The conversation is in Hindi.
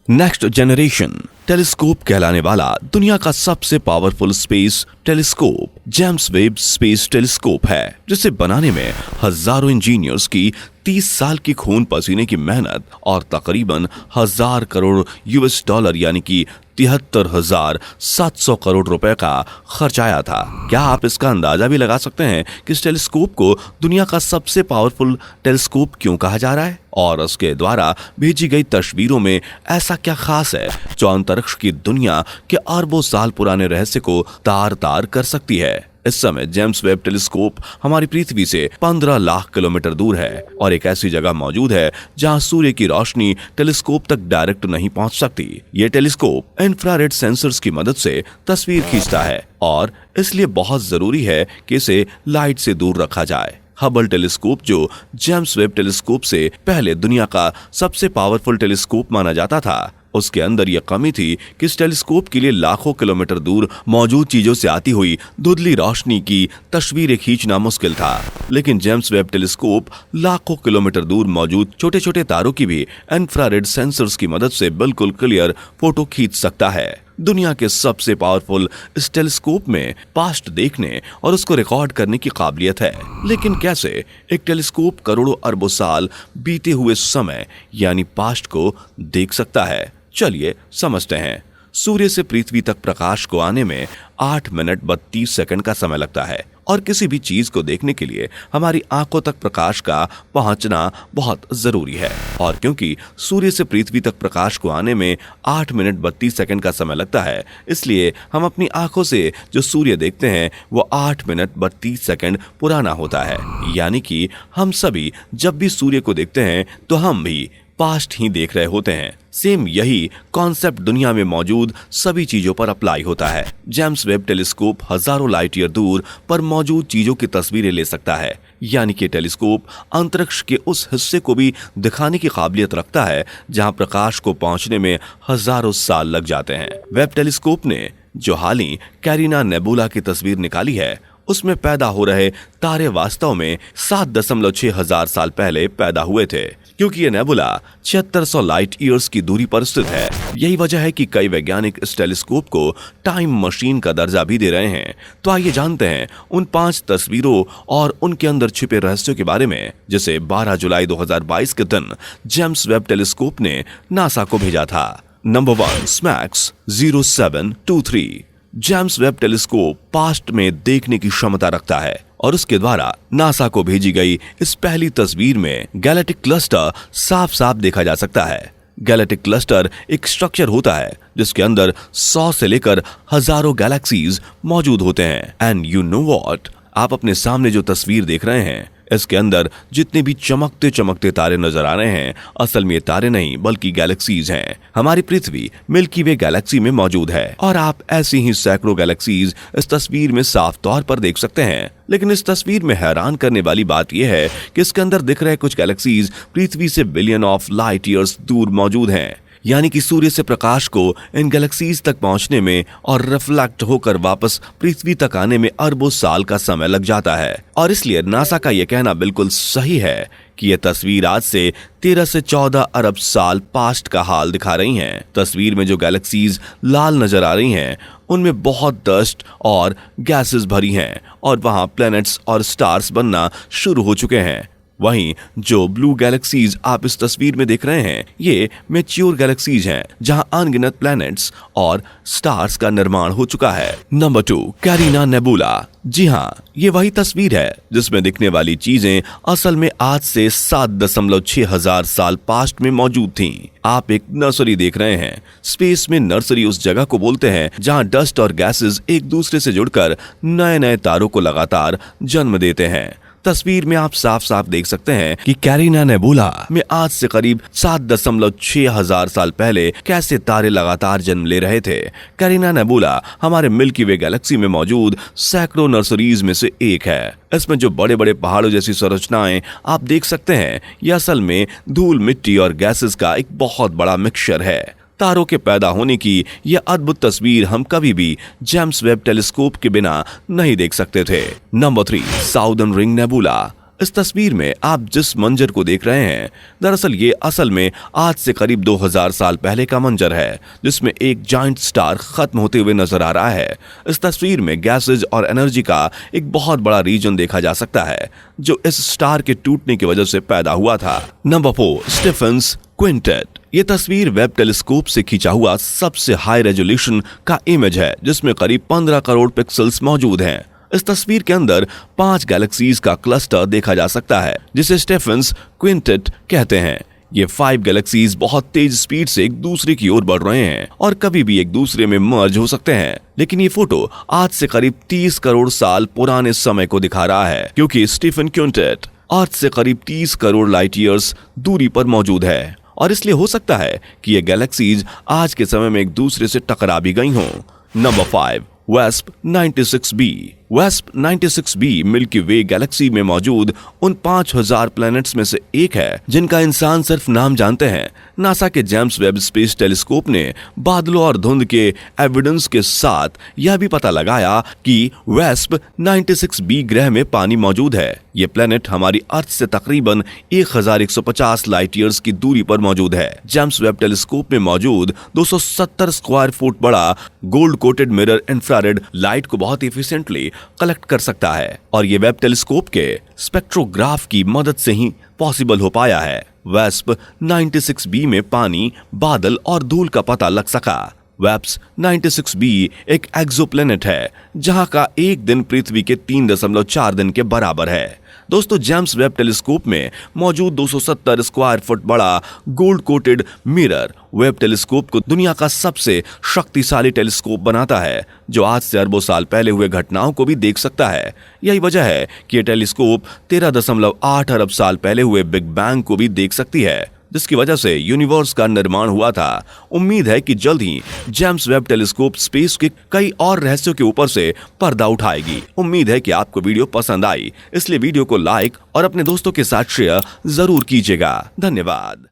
नेक्स्ट जनरेशन टेलीस्कोप कहलाने वाला दुनिया का सबसे powerful space telescope James Webb space telescope है, जिसे बनाने में हजारों इंजीनियर्स की 30 साल की खून पसीने की मेहनत और तकरीबन 1000 करोड़ यूएस डॉलर यानी कि 73,700 करोड़ रुपए का खर्च आया था। क्या आप इसका अंदाजा भी लगा सकते हैं कि इस टेलीस्कोप को दुनिया का सबसे पावरफुल टेलीस्कोप क्यों कहा जा रहा है? और उसके द्वारा भेजी गई तस्वीरों में ऐसा क्या खास है जो अंतरिक्ष की दुनिया के अरबों साल पुराने रहस्य को तार तार कर सकती है? इस समय जेम्स वेब टेलीस्कोप हमारी पृथ्वी से 15 लाख किलोमीटर दूर है और एक ऐसी जगह मौजूद है जहां सूर्य की रोशनी टेलीस्कोप तक डायरेक्ट नहीं पहुंच सकती। ये टेलीस्कोप इंफ्रारेड सेंसर्स की मदद से तस्वीर खींचता है और इसलिए बहुत जरूरी है कि इसे लाइट से दूर रखा जाए। हबल टेलीस्कोप, जो जेम्स वेब टेलीस्कोप से पहले दुनिया का सबसे पावरफुल टेलीस्कोप माना जाता था, उसके अंदर यह कमी थी कि इस टेलीस्कोप के लिए लाखों किलोमीटर दूर मौजूद चीजों से आती हुई धुंधली रोशनी की तस्वीरें खींचना मुश्किल था। लेकिन जेम्स वेब टेलीस्कोप लाखों किलोमीटर दूर मौजूद छोटे छोटे तारों की भी इंफ्रारेड सेंसर्स की मदद से बिल्कुल क्लियर फोटो खींच सकता है। दुनिया के सबसे पावरफुल इस टेलीस्कोप में पास्ट देखने और उसको रिकॉर्ड करने की काबिलियत है। लेकिन कैसे एक टेलीस्कोप करोड़ों अरबों साल बीते हुए समय यानी पास्ट को देख सकता है? चलिए समझते हैं। सूर्य से पृथ्वी तक प्रकाश को आने में 8 मिनट 32 सेकंड का समय लगता है और किसी भी चीज को देखने के लिए हमारी आंखों तक प्रकाश का पहुंचना बहुत जरूरी है। और क्योंकि सूर्य से पृथ्वी तक प्रकाश को आने में 8 मिनट 32 सेकंड का समय लगता है, इसलिए हम अपनी आंखों से जो सूर्य देखते हैं वो 8 मिनट 32 सेकंड पुराना होता है। यानी कि हम सभी जब भी सूर्य को देखते हैं तो हम भी पास्ट ही देख रहे होते हैं। सेम यही कॉन्सेप्ट दुनिया में मौजूद सभी चीजों पर अप्लाई होता है। जेम्स वेब टेलीस्कोप हजारों लाइट ईयर दूर पर मौजूद चीजों की तस्वीरें ले सकता है, यानी कि टेलीस्कोप अंतरिक्ष के उस हिस्से को भी दिखाने की काबिलियत रखता है जहां प्रकाश को पहुंचने में हजारों साल लग जाते हैं। वेब टेलीस्कोप ने जो हाल ही कैरिना नेबुला की तस्वीर निकाली है, उसमें पैदा हो रहे तारे वास्तव में 7.6 हजार साल पहले पैदा हुए थे। क्योंकि ये नेबुला 7600 लाइट ईयर्स की दूरी पर स्थित है, यही वजह है कि कई वैज्ञानिक इस टेलीस्कोप को टाइम मशीन का दर्जा भी दे रहे हैं। तो आइए जानते हैं उन 5 तस्वीरों और उनके अंदर छिपे रहस्यों के बारे में, जिसे 12 जुलाई 2022 के दिन जेम्स वेब टेलीस्कोप ने नासा को भेजा था। Number 1, smacks 0723। James Webb telescope past में देखने की क्षमता रखता है और उसके द्वारा नासा को भेजी गई इस पहली तस्वीर में गैलेक्टिक क्लस्टर साफ साफ देखा जा सकता है। गैलेक्टिक क्लस्टर एक स्ट्रक्चर होता है जिसके अंदर 100 से लेकर हजारों गैलेक्सीज मौजूद होते हैं। एंड यू नो व्हाट, आप अपने सामने जो तस्वीर देख रहे हैं, इसके अंदर जितने भी चमकते चमकते तारे नजर आ रहे हैं, असल में ये तारे नहीं बल्कि गैलेक्सीज हैं। हमारी पृथ्वी मिल्की वे गैलेक्सी में मौजूद है और आप ऐसी ही सैकड़ों गैलेक्सीज इस तस्वीर में साफ तौर पर देख सकते हैं। लेकिन इस तस्वीर में हैरान करने वाली बात यह है कि इसके अंदर दिख रहे कुछ गैलेक्सीज पृथ्वी से बिलियन ऑफ लाइट ईयर्स दूर मौजूद हैं। यानी कि सूर्य से प्रकाश को इन गैलेक्सीज तक पहुंचने में और रिफ्लेक्ट होकर वापस पृथ्वी तक आने में अरबों साल का समय लग जाता है। और इसलिए नासा का यह कहना बिल्कुल सही है कि यह तस्वीर आज से 13 से 14 अरब साल पास्ट का हाल दिखा रही हैं। तस्वीर में जो गैलेक्सीज लाल नजर आ रही हैं, उनमें बहुत डस्ट और गैसेस भरी हैं और वहां प्लैनेट्स और स्टार्स बनना शुरू हो चुके हैं। वहीं जो ब्लू गैलेक्सीज आप इस तस्वीर में देख रहे हैं, ये मैच्योर गैलेक्सीज हैं जहां अनगिनत प्लैनेट्स और स्टार्स का निर्माण हो चुका है। Number 2, carina nebula. जी हाँ, ये वही तस्वीर है जिसमें दिखने वाली चीजें असल में आज से 7.6 हजार साल पास्ट में मौजूद थीं। आप एक नर्सरी देख रहे हैं। स्पेस में नर्सरी उस जगह को बोलते हैं जहां डस्ट और गैसेस एक दूसरे से जुड़कर नए नए तारों को लगातार जन्म देते हैं। तस्वीर में आप साफ साफ देख सकते हैं कि कैरिना नेबुला में आज से करीब 7.6 हजार साल पहले कैसे तारे लगातार जन्म ले रहे थे। कैरिना नेबुला हमारे मिल्की वे गैलेक्सी में मौजूद सैकड़ों नर्सरीज में से एक है। इसमें जो बड़े बड़े पहाड़ों जैसी संरचनाएं आप देख सकते हैं, यह असल में धूल, मिट्टी और गैसेस का एक बहुत बड़ा मिक्सचर है। तारों के पैदा होने की यह अद्भुत तस्वीर हम कभी भी जेम्स वेब टेलीस्कोप के बिना नहीं देख सकते थे। Number 3, southern ring nebula. इस तस्वीर में आप जिस मंजर को देख रहे हैं, दरअसल ये असल में आज से करीब 2000 साल पहले का मंजर है, जिसमें एक जायंट स्टार खत्म होते हुए नजर आ रहा है। इस तस्वीर में गैसेज और एनर्जी का एक बहुत बड़ा रीजन देखा जा सकता है, जो इस स्टार के टूटने की वजह से पैदा हुआ था। Number 4, Stephan's quintet. ये तस्वीर वेब टेलीस्कोप से खींचा हुआ सबसे हाई रेजोल्यूशन का इमेज है, जिसमें करीब 15 करोड़ पिक्सल्स मौजूद हैं। इस तस्वीर के अंदर 5 गैलेक्सीज का क्लस्टर देखा जा सकता है, जिसे स्टीफन्स क्विंटेट कहते हैं। ये 5 गैलेक्सीज बहुत तेज स्पीड से एक दूसरे की ओर बढ़ रहे हैं और कभी भी एक दूसरे में मर्ज हो सकते हैं। लेकिन ये फोटो आज से करीब 30 करोड़ साल पुराने समय को दिखा रहा है, क्योंकि स्टीफन क्विंटेट अर्थ से करीब 30 करोड़ लाइट ईयर्स दूरी पर मौजूद है, और इसलिए हो सकता है कि ये गैलेक्सीज आज के समय में एक दूसरे से टकरा भी गई हों। नंबर 5, वेस्प 96b। वेस्प 96b मिल्की वे गैलेक्सी में मौजूद उन 5000 प्लैनेट्स में से एक है जिनका इंसान सिर्फ नाम जानते हैं। नासा के जेम्स वेब स्पेस टेलीस्कोप ने बादलों और धुंध के एविडेंस के साथ यह भी पता लगाया कि वेस्प 96b ग्रह में पानी मौजूद है। ये प्लैनेट हमारी अर्थ से तकरीबन 1150 लाइट ईयर्स की दूरी पर मौजूद है। जेम्स वेब टेलीस्कोप में मौजूद 270 स्क्वायर फुट बड़ा gold coated mirror infrared light को बहुत इफिशिएंटली कलेक्ट कर सकता है, और ये वेब टेलीस्कोप के स्पेक्ट्रोग्राफ की मदद से ही पॉसिबल हो पाया है। वेस्प 96b में पानी, बादल और धूल का पता लग सका। वेस्प 96b एक एक्सोप्लैनेट है, जहां का एक दिन पृथ्वी के 3.4 दिन के बराबर है। दोस्तों, जेम्स वेब टेलीस्कोप में मौजूद 270 स्क्वायर फुट बड़ा gold coated mirror Webb telescope को दुनिया का सबसे शक्तिशाली टेलीस्कोप बनाता है, जो आज से अरबों साल पहले हुए घटनाओं को भी देख सकता है। यही वजह है कि यह टेलीस्कोप 13.8 अरब साल पहले हुए बिग बैंग को भी देख सकती है, जिसकी वजह से यूनिवर्स का निर्माण हुआ था। उम्मीद है कि जल्द ही जेम्स वेब टेलीस्कोप स्पेस के कई और रहस्यों के ऊपर से पर्दा उठाएगी। उम्मीद है कि आपको वीडियो पसंद आई, इसलिए वीडियो को लाइक और अपने दोस्तों के साथ शेयर जरूर कीजिएगा। धन्यवाद।